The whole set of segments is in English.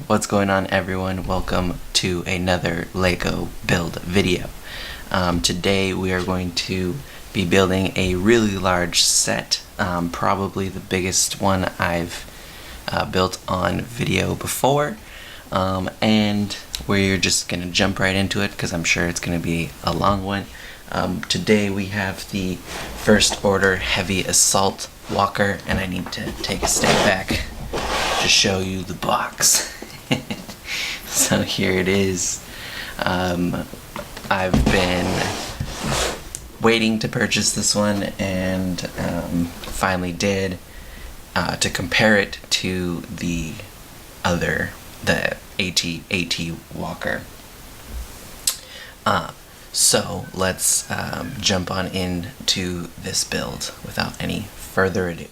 What's going on, everyone? Welcome to another Lego build video. Today we are going to be building a really large set, probably the biggest one I've built on video before, and we're just going to jump right into it because I'm sure it's going to be a long one. Today we have the First Order Heavy Assault Walker, and I need to take a step back to show you the box. So here it is. I've been waiting to purchase this one and finally did, to compare it to the AT Walker. So let's jump on into this build without any further ado.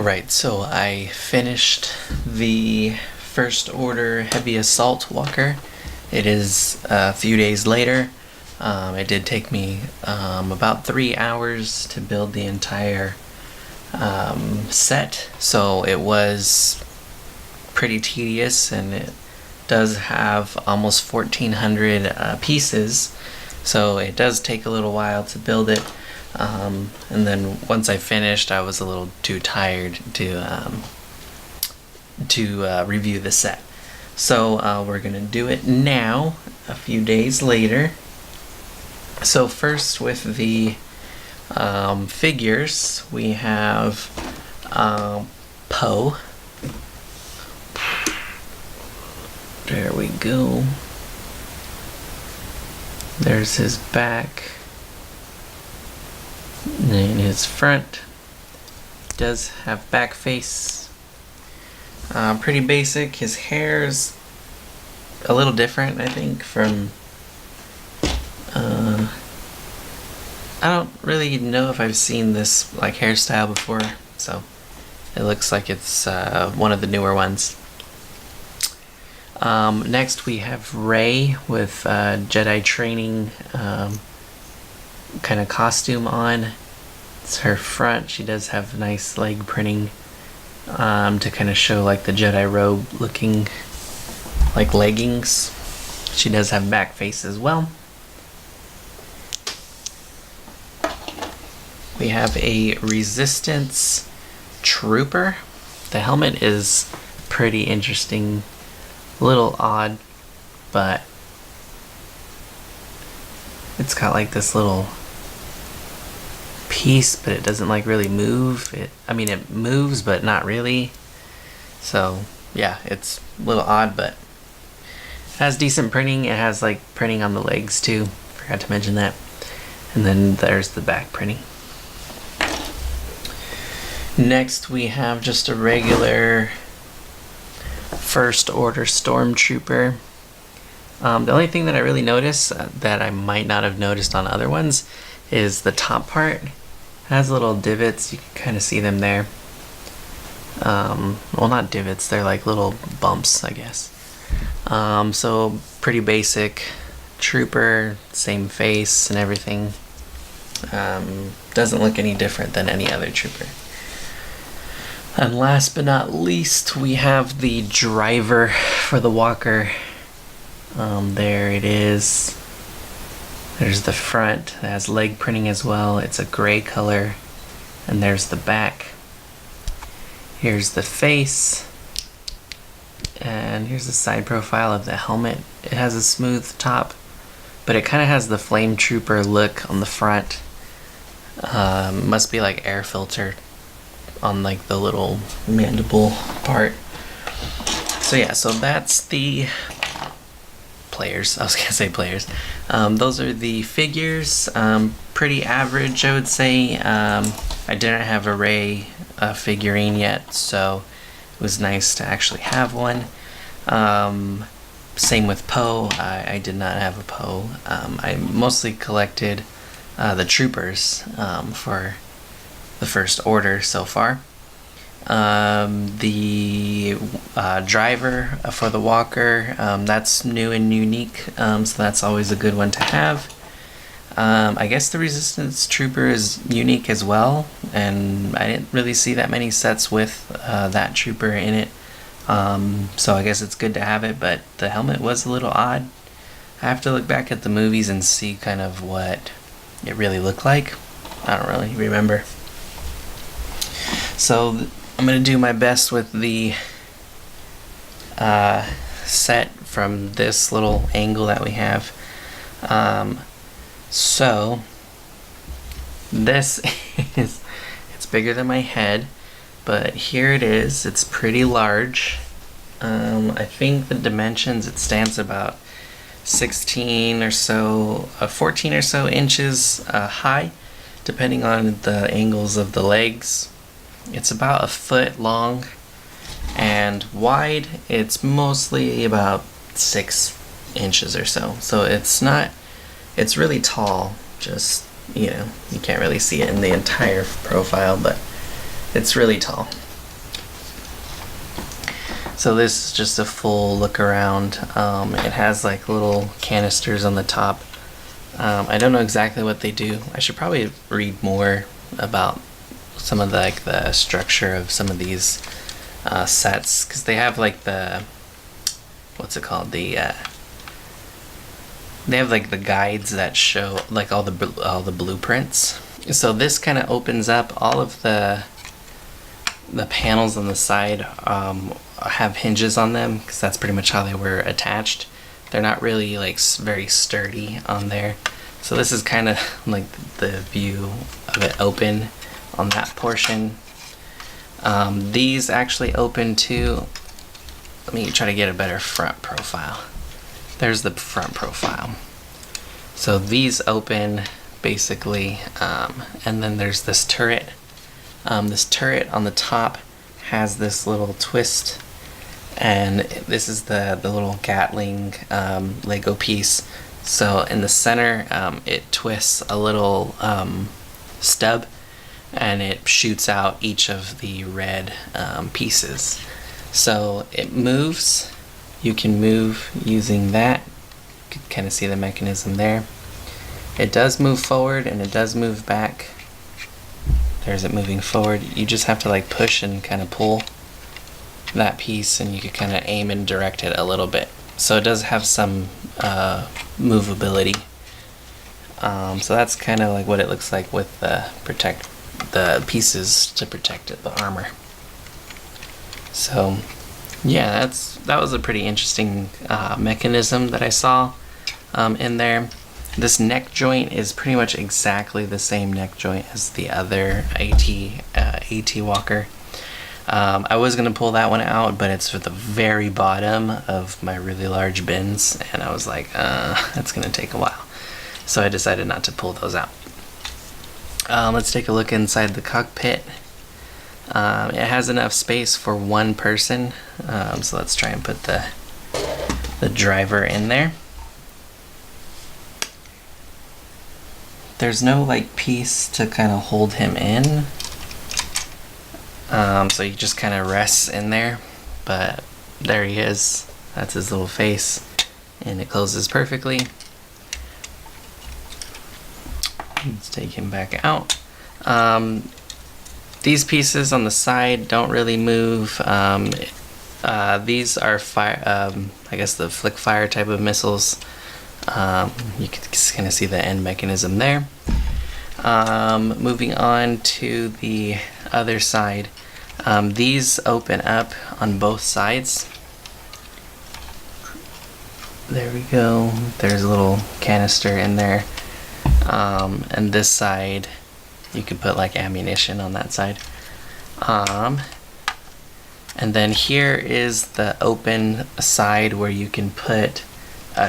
Alright, so I finished the First Order Heavy Assault Walker. It is a few days later. It did take me about 3 hours to build the entire set, so it was pretty tedious, and it does have almost 1,400 pieces, so it does take a little while to build it. And then once I finished, I was a little too tired to review the set. So we're gonna do it now, a few days later. So first, with the figures, we have Poe. There we go. There's his back. And his front does have back face. Pretty basic. His hair's a little different, I think, from I don't really know if I've seen this like hairstyle before, so it looks like it's one of the newer ones. Next we have Rey with Jedi training kind of costume on. It's her front. She does have nice leg printing to kind of show like the Jedi robe looking like leggings. She does have back face as well. We have a Resistance trooper. The helmet is pretty interesting, a little odd, but it's got like this little piece, but it doesn't like really move. It moves, but not really. So yeah, it's a little odd, but it has decent printing. It has like printing on the legs too. Forgot to mention that. And then there's the back printing. Next we have just a regular First Order Stormtrooper. The only thing that I really noticed that I might not have noticed on other ones is the top part. It has little divots. You can kind of see them there. Well, not divots, they're like little bumps, I guess. So pretty basic trooper, same face and everything. Doesn't look any different than any other trooper. And last but not least, we have the driver for the walker. There it is. There's the front. It has leg printing as well. It's a gray color. And there's the back. Here's the face. And here's the side profile of the helmet. It has a smooth top, but it kind of has the Flame Trooper look on the front. Must be like air filter on like the little mandible part. So yeah, so that's the players. I was gonna say players. Those are the figures. Pretty average, I would say. I didn't have a Rey figurine yet, so it was nice to actually have one. Same with Poe. I did not have a Poe. I mostly collected the troopers for the First Order so far. The driver for the walker, that's new and unique, so that's always a good one to have. I guess the Resistance trooper is unique as well, and I didn't really see that many sets with that trooper in it, so I guess it's good to have it, but the helmet was a little odd. I have to look back at the movies and see kind of what it really looked like. I don't really remember. So I'm going to do my best with the set from this little angle that we have. So this is, it's bigger than my head, but here it is. It's pretty large. I think the dimensions, it stands about 16 or so, 14 or so inches high, depending on the angles of the legs. It's about 1 foot long, and wide it's mostly about 6 inches or so. So it's really tall, just, you can't really see it in the entire profile, but it's really tall. So this is just a full look around. It has like little canisters on the top. I don't know exactly what they do. I should probably read more about some of the structure of some of these sets, because they have like the, what's it called, they have like the guides that show like all the blueprints. So this kind of opens up. All of the panels on the side have hinges on them, because that's pretty much how they were attached. They're not really like very sturdy on there. So this is kind of like the view of it open on that portion. These actually open too. Let me try to get a better front profile. There's the front profile. So these open basically, and then there's this turret. This turret on the top has this little twist, and this is the little Gatling Lego piece. So in the center, it twists a little stub, and it shoots out each of the red pieces. So it moves. You can move using that. You can kind of see the mechanism there. It does move forward and it does move back. There's it moving forward. You just have to like push and kind of pull that piece, and you can kind of aim and direct it a little bit. So it does have some movability. So that's kind of like what it looks like with the pieces to protect the armor. So yeah, that was a pretty interesting mechanism that I saw in there. This neck joint is pretty much exactly the same neck joint as the other AT Walker. I was going to pull that one out, but it's at the very bottom of my really large bins, and I was like, that's going to take a while. So I decided not to pull those out. Let's take a look inside the cockpit. It has enough space for one person, so let's try and put the driver in there. There's no like piece to kind of hold him in, so he just kind of rests in there, but there he is. That's his little face, and it closes perfectly. Let's take him back out. These pieces on the side don't really move. These are fire, I guess the flick fire type of missiles. You can kind of see the end mechanism there. Moving on to the other side. These open up on both sides. There we go. There's a little canister in there. And this side, you could put like ammunition on that side. And then here is the open side where you can put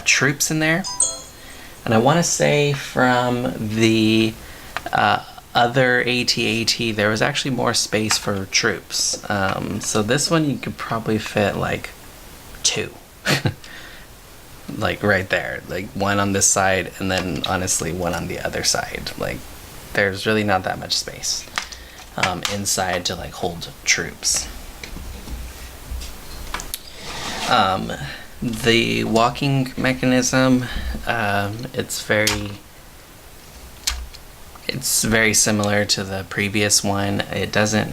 troops in there. And I want to say from the other AT-AT, there was actually more space for troops. So this one you could probably fit like 2. Like right there, like one on this side and then honestly one on the other side. Like there's really not that much space inside to like hold troops. The walking mechanism, it's very similar to the previous one. It doesn't,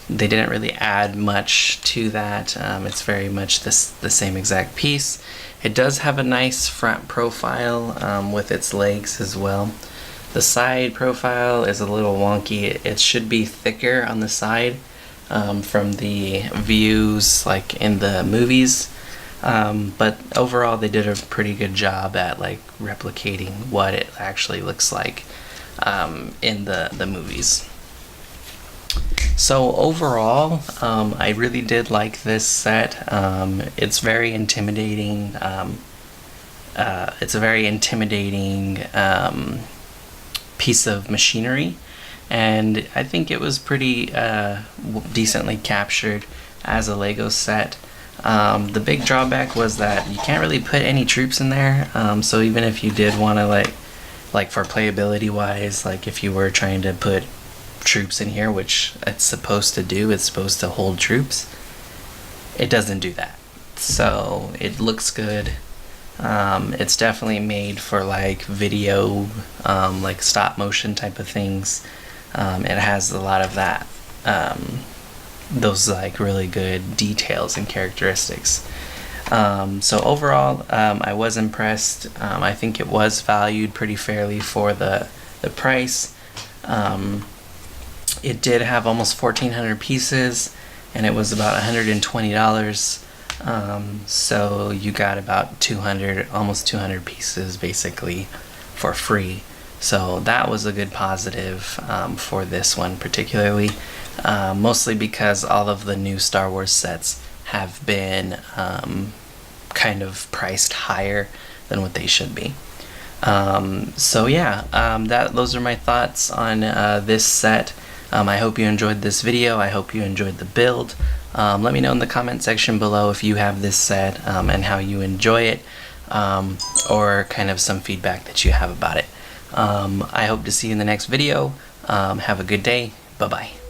they didn't really add much to that. It's very much the same exact piece. It does have a nice front profile with its legs as well. The side profile is a little wonky. It should be thicker on the side from the views like in the movies. But overall they did a pretty good job at like replicating what it actually looks like in the movies. So overall, I really did like this set. It's very intimidating. It's a very intimidating piece of machinery, and I think it was pretty decently captured as a Lego set. The big drawback was that you can't really put any troops in there, so even if you did want to like for playability wise, like if you were trying to put troops in here, which it's supposed to do, it's supposed to hold troops, it doesn't do that. So it looks good. It's definitely made for like video, like stop motion type of things. It has a lot of that, those like really good details and characteristics. So overall, I was impressed. I think it was valued pretty fairly for the price. It did have almost 1,400 pieces, and it was about $120. So you got about 200, almost 200 pieces basically for free. So that was a good positive for this one particularly, mostly because all of the new Star Wars sets have been kind of priced higher than what they should be. So yeah, those are my thoughts on this set. I hope you enjoyed this video. I hope you enjoyed the build. Let me know in the comment section below if you have this set and how you enjoy it, or kind of some feedback that you have about it. I hope to see you in the next video. Have a good day. Bye-bye.